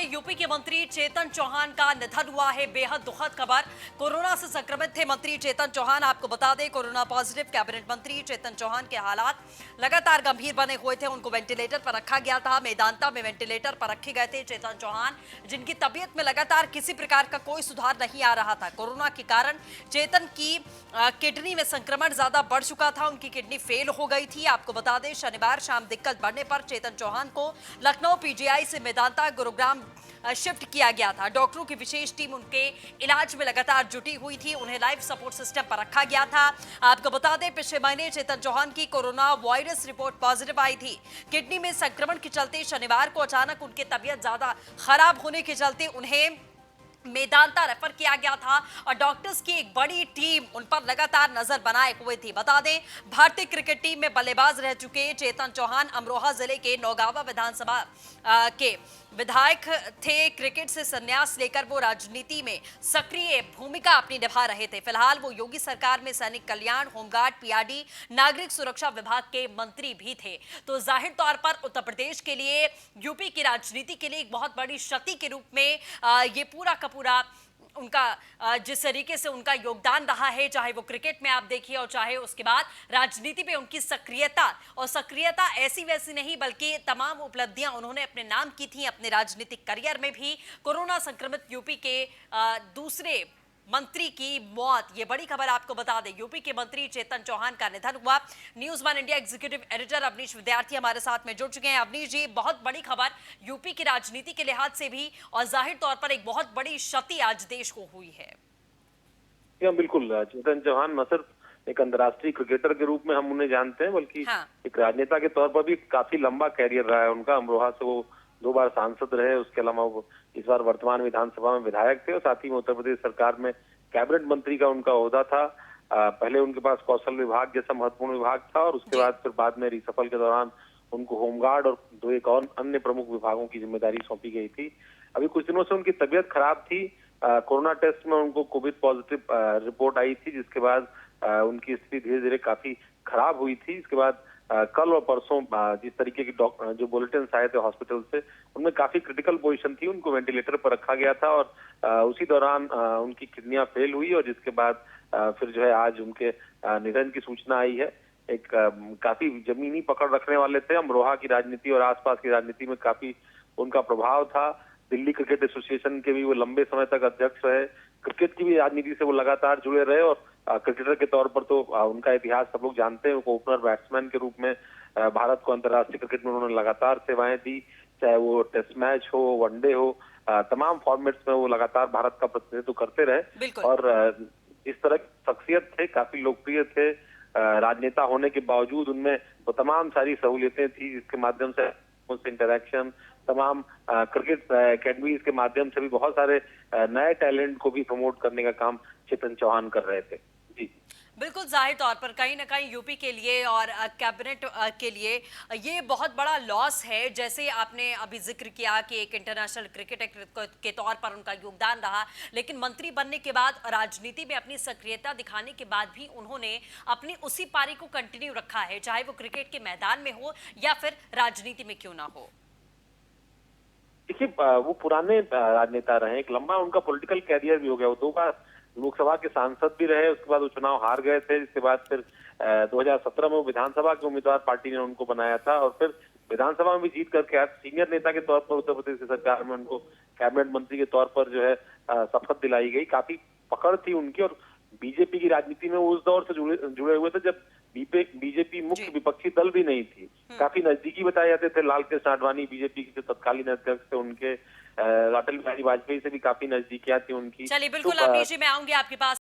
UP के मंत्री चेतन चौहान का निधन हुआ है। बेहद दुखद खबर। कोरोना से संक्रमित थे मंत्री चेतन चौहान। आपको बता दें, कोरोना पॉजिटिव कैबिनेट मंत्री चेतन चौहान के हालात लगातार गंभीर बने हुए थे। उनको वेंटिलेटर पर रखा गया था। मेदांता में वेंटिलेटर पर रखे गए थे चेतन चौहान, जिनकी तबीयत में लगातार किसी प्रकार का कोई सुधार नहीं आ रहा था। कोरोना के कारण चेतन की किडनी में संक्रमण ज्यादा बढ़ चुका था। उनकी किडनी फेल हो गई थी। आपको बता दें, शनिवार शाम दिक्कत बढ़ने पर चेतन चौहान को लखनऊ पीजीआई से मेदांता गुरुग्राम शिफ्ट किया गया था। डॉक्टरों की विशेष टीम उनके इलाज में लगातार जुटी हुई थी। उन्हें लाइफ सपोर्ट सिस्टम पर रखा गया था। आपको बता दें, पिछले महीने चेतन चौहान की कोरोना वायरस रिपोर्ट पॉजिटिव आई थी। किडनी में संक्रमण के चलते शनिवार को अचानक उनकी तबीयत ज्यादा खराब होने के चलते उन्हें मेदांता रेफर किया गया था और डॉक्टर्स की एक बड़ी टीम उन पर लगातार नजर बनाए हुए थी। बता दें, भारतीय क्रिकेट टीम में बल्लेबाज रह चुके चेतन चौहान अमरोहा जिले के नौगावा विधानसभा के विधायक थे। क्रिकेट से संन्यास लेकर वो राजनीति में सक्रिय भूमिका अपनी निभा रहे थे। फिलहाल वो योगी सरकार में सैनिक कल्याण, होमगार्ड, पीआरडी, नागरिक सुरक्षा विभाग के मंत्री भी थे। तो जाहिर तौर पर उत्तर प्रदेश के लिए, यूपी की राजनीति के लिए एक बहुत बड़ी क्षति के रूप में ये पूरा का पूरा उनका जिस तरीके से उनका योगदान रहा है, चाहे वो क्रिकेट में आप देखिए और चाहे उसके बाद राजनीति पे उनकी सक्रियता, और सक्रियता ऐसी वैसी नहीं बल्कि तमाम उपलब्धियां उन्होंने अपने नाम की थी अपने राजनीतिक करियर में भी। कोरोना संक्रमित यूपी के दूसरे मंत्री की मौत, ये बड़ी खबर आपको बता दें। यूपी के मंत्री चेतन चौहान का निधन हुआ। News one India executive editor Avnish Vidyarthi हमारे साथ में जुड़ चुके हैं। अवनीश जी, बहुत बड़ी खबर यूपी की राजनीति के लिहाज से भी और जाहिर तौर पर एक बहुत बड़ी क्षति आज देश को हुई है। बिल्कुल, चेतन चौहान न सिर्फ एक अंतर्राष्ट्रीय क्रिकेटर के रूप में हम उन्हें जानते हैं, बल्कि एक राजनेता के तौर पर भी काफी लंबा कैरियर रहा है उनका। अमरोहा से वो 2 बार सांसद रहे। उसके अलावा वो इस बार वर्तमान विधानसभा में विधायक थे और साथ ही में उत्तर प्रदेश सरकार में कैबिनेट मंत्री का उनका ओहदा था। पहले उनके पास कौशल विभाग जैसा महत्वपूर्ण विभाग था और उसके बाद में रिसफल के दौरान उनको होमगार्ड और 2 और अन्य प्रमुख विभागों की जिम्मेदारी सौंपी गई थी। अभी कुछ दिनों से उनकी तबीयत खराब थी। कोरोना टेस्ट में उनको कोविड पॉजिटिव रिपोर्ट आई थी, जिसके बाद उनकी स्थिति धीरे धीरे काफी खराब हुई थी। इसके बाद कल और परसों जिस तरीके की जो बुलेटिन आए थे हॉस्पिटल से, उनमें काफी क्रिटिकल पोजीशन थी। उनको वेंटिलेटर पर रखा गया था और उसी दौरान उनकी किडनियां फेल हुई और जिसके बाद फिर जो है आज उनके निधन की सूचना आई है। एक काफी जमीनी पकड़ रखने वाले थे। अमरोहा की राजनीति और आसपास की राजनीति में काफी उनका प्रभाव था। दिल्ली क्रिकेट एसोसिएशन के भी वो लंबे समय तक अध्यक्ष रहे। क्रिकेट की भी राजनीति से वो लगातार जुड़े रहे और क्रिकेटर के तौर पर तो उनका इतिहास सब लोग जानते हैं। उनको ओपनर बैट्समैन के रूप में भारत को अंतर्राष्ट्रीय क्रिकेट में उन्होंने लगातार सेवाएं दी, चाहे वो टेस्ट मैच हो, वनडे हो, तमाम फॉर्मेट्स में वो लगातार भारत का प्रतिनिधित्व करते रहे। और इस तरह की शख्सियत थे, काफी लोकप्रिय थे। राजनेता होने के बावजूद उनमें वो तमाम सारी सहूलियतें थी जिसके माध्यम से इंटरैक्शन, तमाम क्रिकेट एकेडमीज के माध्यम से भी बहुत सारे नए टैलेंट को भी प्रमोट करने का काम चेतन चौहान कर रहे थे। जी बिल्कुल, जाहिर तौर पर कहीं ना कहीं यूपी के लिए और कैबिनेट के लिए ये बहुत बड़ा लॉस है। जैसे आपने अभी जिक्र किया कि एक इंटरनेशनल क्रिकेटर के तौर पर उनका योगदान रहा, लेकिन मंत्री बनने के बाद राजनीति में अपनी सक्रियता दिखाने के बाद भी उन्होंने अपनी उसी पारी को कंटिन्यू रखा है, चाहे वो क्रिकेट के मैदान में हो या फिर राजनीति में क्यों ना हो। देखिए, वो पुराने राजनेता रहे, एक लंबा उनका पॉलिटिकल कैरियर भी हो गया। वो 2 बार लोकसभा के सांसद भी रहे, उसके बाद वो चुनाव हार गए थे। इसके बाद फिर 2017 में वो विधानसभा के उम्मीदवार पार्टी ने उनको बनाया था और फिर विधानसभा में भी जीत करके आज सीनियर नेता के तौर पर उत्तर प्रदेश की सरकार में उनको कैबिनेट मंत्री के तौर पर जो है शपथ दिलाई गई। काफी पकड़ थी उनकी और बीजेपी की राजनीति में वो उस दौर से जुड़े हुए थे जब बीजेपी मुख्य विपक्षी दल भी नहीं थी। काफी नजदीकी बताए जाते थे। लाल कृष्ण आडवाणी बीजेपी के जो तत्कालीन अध्यक्ष थे, उनके अटल बिहारी वाजपेयी से भी काफी नजदीकियां थी उनकी। चलिए, बिल्कुल अवनीश जी, मैं आऊंगी आपके पास।